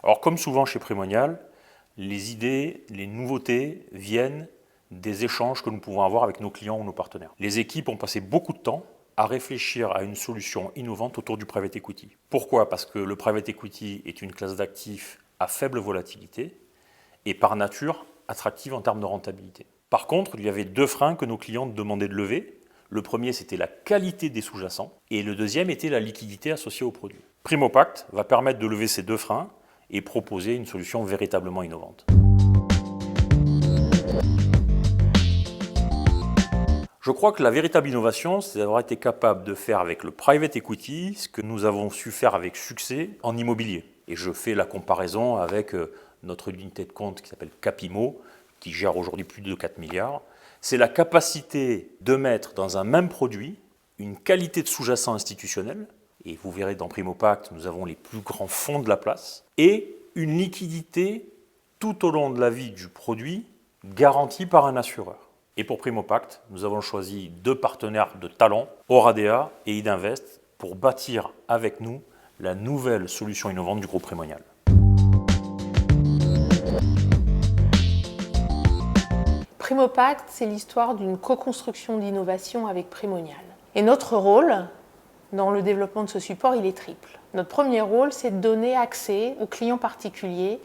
Alors comme souvent chez Primonial, les idées, les nouveautés viennent des échanges que nous pouvons avoir avec nos clients ou nos partenaires. Les équipes ont passé beaucoup de temps à réfléchir à une solution innovante autour du private equity. Pourquoi ? Parce que le private equity est une classe d'actifs à faible volatilité et par nature attractive en termes de rentabilité. Par contre, il y avait deux freins que nos clients demandaient de lever. Le premier, c'était la qualité des sous-jacents et le deuxième était la liquidité associée au produit. Primopact va permettre de lever ces deux freins et proposer une solution véritablement innovante. Je crois que la véritable innovation, c'est d'avoir été capable de faire avec le private equity ce que nous avons su faire avec succès en immobilier. Et je fais la comparaison avec notre unité de compte qui s'appelle Capimo, qui gère aujourd'hui plus de 4 milliards. C'est la capacité de mettre dans un même produit une qualité de sous-jacent institutionnel, et vous verrez dans Primopact, nous avons les plus grands fonds de la place, et une liquidité tout au long de la vie du produit garantie par un assureur. Et pour Primopact, nous avons choisi deux partenaires de talent, Oradea et Idinvest, pour bâtir avec nous la nouvelle solution innovante du groupe Primonial. Primopact, c'est l'histoire d'une co-construction d'innovation avec Primonial. Et notre rôle dans le développement de ce support, il est triple. Notre premier rôle, c'est de donner accès aux clients particuliers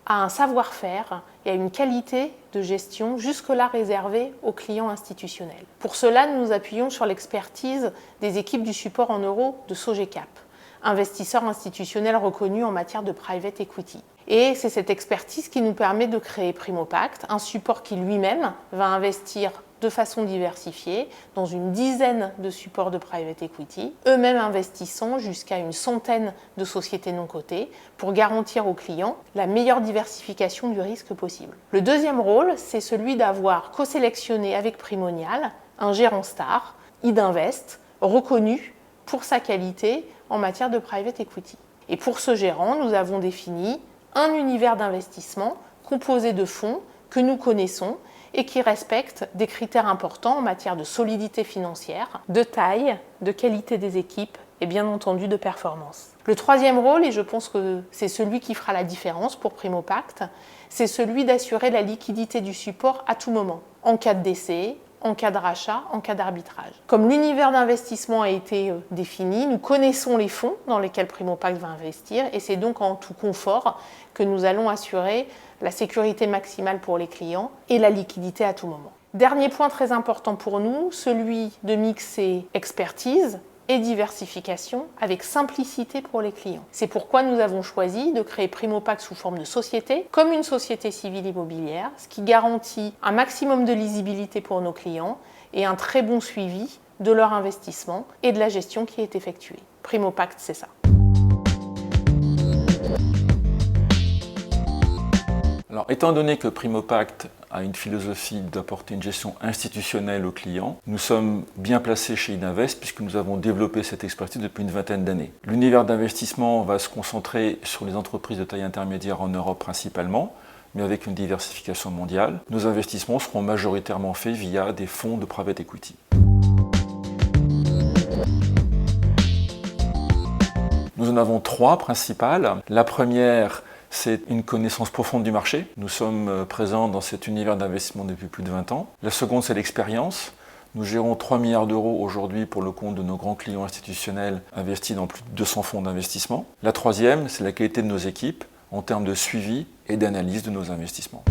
à un savoir-faire et à une qualité de gestion jusque-là réservée aux clients institutionnels. Pour cela, nous nous appuyons sur l'expertise des équipes du support en euros de Sogecap, investisseur institutionnel reconnu en matière de private equity. Et c'est cette expertise qui nous permet de créer Primopact, un support qui lui-même va investir de façon diversifiée dans une dizaine de supports de private equity, eux-mêmes investissant jusqu'à une centaine de sociétés non cotées pour garantir aux clients la meilleure diversification du risque possible. Le deuxième rôle, c'est celui d'avoir co-sélectionné avec Primonial un gérant star, Idinvest, reconnu pour sa qualité en matière de private equity. Et pour ce gérant, nous avons défini un univers d'investissement composé de fonds que nous connaissons et qui respectent des critères importants en matière de solidité financière, de taille, de qualité des équipes et bien entendu de performance. Le troisième rôle, et je pense que c'est celui qui fera la différence pour Primopact, c'est celui d'assurer la liquidité du support à tout moment, en cas de décès, en cas de rachat, en cas d'arbitrage. Comme l'univers d'investissement a été défini, nous connaissons les fonds dans lesquels Primopact va investir et c'est donc en tout confort que nous allons assurer la sécurité maximale pour les clients et la liquidité à tout moment. Dernier point très important pour nous, celui de mixer expertise et diversification avec simplicité pour les clients. C'est pourquoi nous avons choisi de créer Primopact sous forme de société, comme une société civile immobilière, ce qui garantit un maximum de lisibilité pour nos clients et un très bon suivi de leur investissement et de la gestion qui est effectuée. Primopact, c'est ça. Alors, étant donné que Primopact a une philosophie d'apporter une gestion institutionnelle aux clients, nous sommes bien placés chez Idinvest puisque nous avons développé cette expertise depuis une vingtaine d'années. L'univers d'investissement va se concentrer sur les entreprises de taille intermédiaire en Europe principalement, mais avec une diversification mondiale. Nos investissements seront majoritairement faits via des fonds de private equity. Nous en avons trois principales. La première, c'est une connaissance profonde du marché. Nous sommes présents dans cet univers d'investissement depuis plus de 20 ans. La seconde, c'est l'expérience. Nous gérons 3 milliards d'euros aujourd'hui pour le compte de nos grands clients institutionnels investis dans plus de 200 fonds d'investissement. La troisième, c'est la qualité de nos équipes en termes de suivi et d'analyse de nos investissements.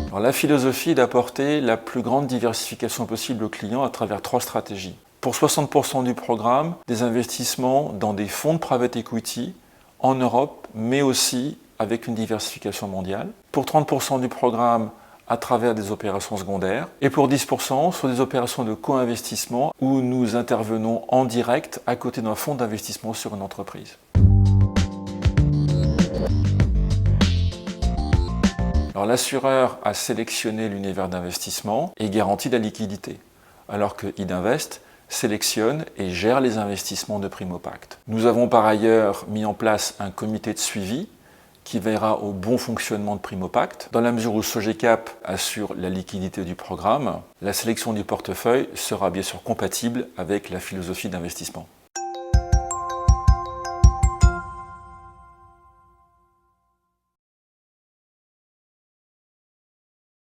Alors, la philosophie est d'apporter la plus grande diversification possible aux clients à travers 3 stratégies. Pour 60% du programme, des investissements dans des fonds de private equity en Europe, mais aussi avec une diversification mondiale. Pour 30% du programme, à travers des opérations secondaires. Et pour 10%, sur des opérations de co-investissement où nous intervenons en direct à côté d'un fonds d'investissement sur une entreprise. Alors, l'assureur a sélectionné l'univers d'investissement et garantit la liquidité, alors que Idinvest sélectionne et gère les investissements de Primopact. Nous avons par ailleurs mis en place un comité de suivi qui veillera au bon fonctionnement de Primopact. Dans la mesure où Sogecap assure la liquidité du programme, la sélection du portefeuille sera bien sûr compatible avec la philosophie d'investissement.